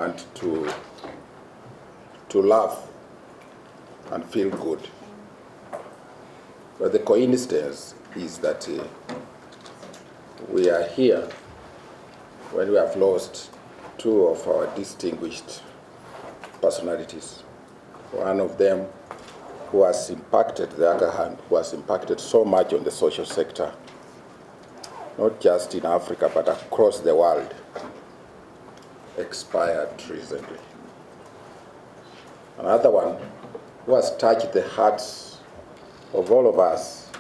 want to laugh and feel good. But the coincidence is that we are here when we have lost two of our distinguished personalities. One of them who has impacted, the other hand, who has impacted so much on the social sector, not just in Africa, but across the world, expired recently. Another one who has touched the hearts of all of us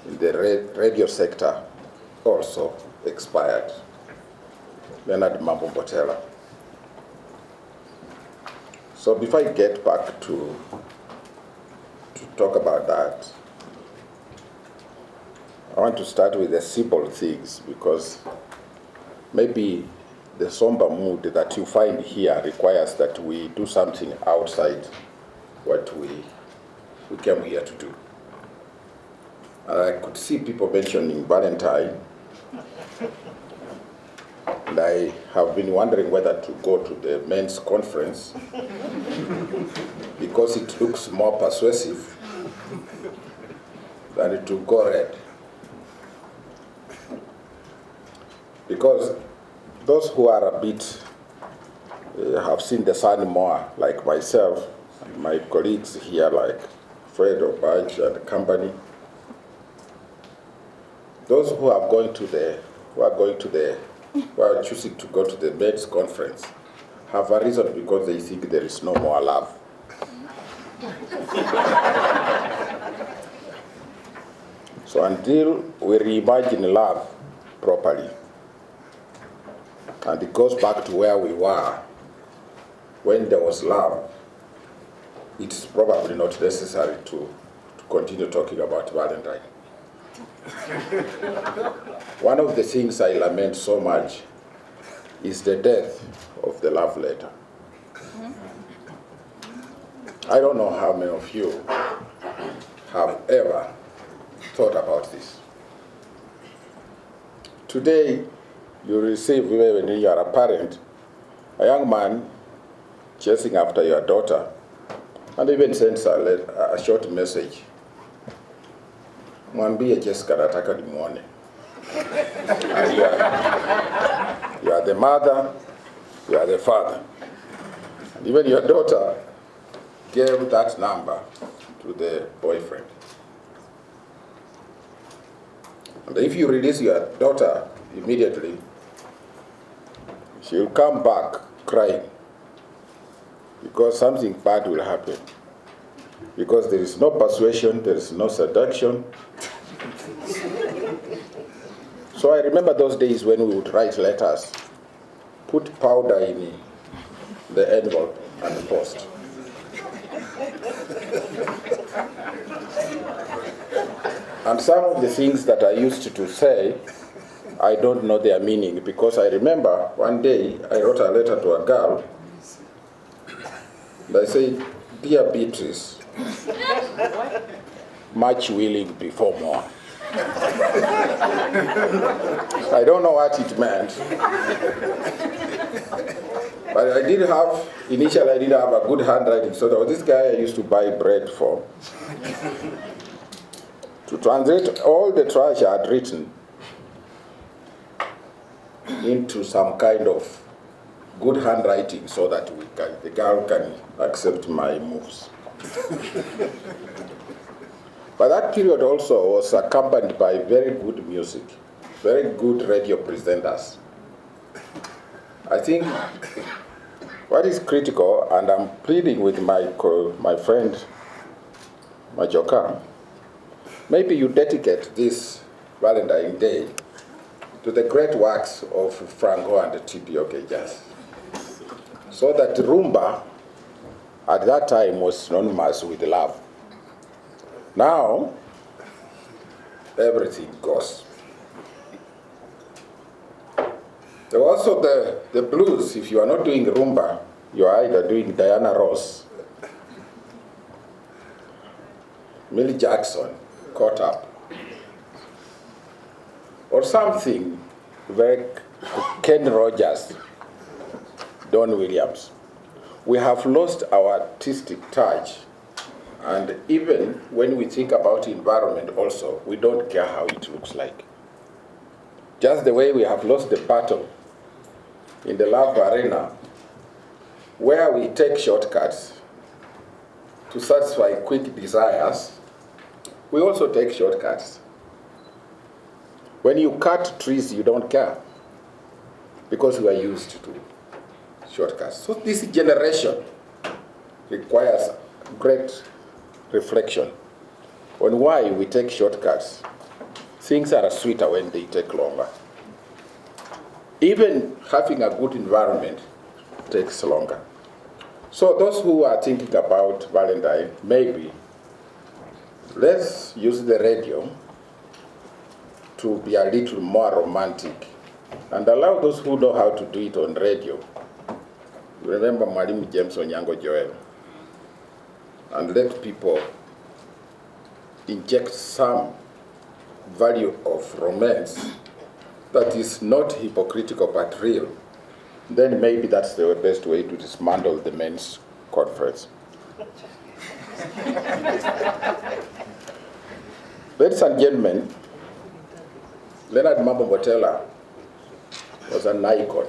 in the radio sector also expired, Leonard Mambo-Mbotela. So before I get back to talk about that, I want to start with the simple things, because maybe the somber mood that you find here requires that we do something outside what we came here to do. I could see people mentioning Valentine, and I have been wondering whether to go to the men's conference because it looks more persuasive than to go red. Because those who are a bit, have seen the sun more, like myself, and my colleagues here, like Fred Obaj and company, those who are choosing to go to the men's conference have a reason, because they think there is no more love. So until we reimagine love properly, and it goes back to where we were when there was love, it's probably not necessary to continue talking about Valentine. One of the things I lament so much is the death of the love letter. I don't know how many of you have ever thought about this. Today, you receive, when you are a parent, a young man chasing after your daughter, and even sends a short message. Mwambie Jessica nataka nimuone. You are the mother, you are the father. And even your daughter gave that number to the boyfriend. And if you release your daughter immediately, she'll come back crying, because something bad will happen. Because there is no persuasion, there is no seduction. So I remember those days when we would write letters, put powder in the envelope and post. And some of the things that I used to say, I don't know their meaning, because I remember one day I wrote a letter to a girl, and I said, "Dear Beatrice, much willing before more." I don't know what it meant. But initially I didn't have a good handwriting, so there was this guy I used to buy bread for, to translate all the trash I had written into some kind of good handwriting, so that the girl can accept my moves. But that period also was accompanied by very good music, very good radio presenters. I think what is critical, and I'm pleading with my friend Majoka, maybe you dedicate this Valentine Day to the great works of Franco and T.P. Okejas, so that rumba at that time was synonymous with love. Now, everything goes. There was also the blues. If you are not doing rumba, you are either doing Diana Ross, Millie Jackson, Caught Up, or something very Ken Rogers. Don Williams. We have lost our artistic touch, and even when we think about environment also, we don't care how it looks like. Just the way we have lost the battle in the love arena, where we take shortcuts to satisfy quick desires, we also take shortcuts. When you cut trees, you don't care, because we are used to shortcuts. So this generation requires great reflection on why we take shortcuts. Things are sweeter when they take longer. Even having a good environment takes longer. So those who are thinking about Valentine, maybe let's use the radio to be a little more romantic and allow those who know how to do it on radio. Remember Mwalimu James Onyango Joel, and let people inject some value of romance that is not hypocritical but real. Then maybe that's the best way to dismantle the men's conference. Ladies and gentlemen, Leonard Mambo Botella was an icon.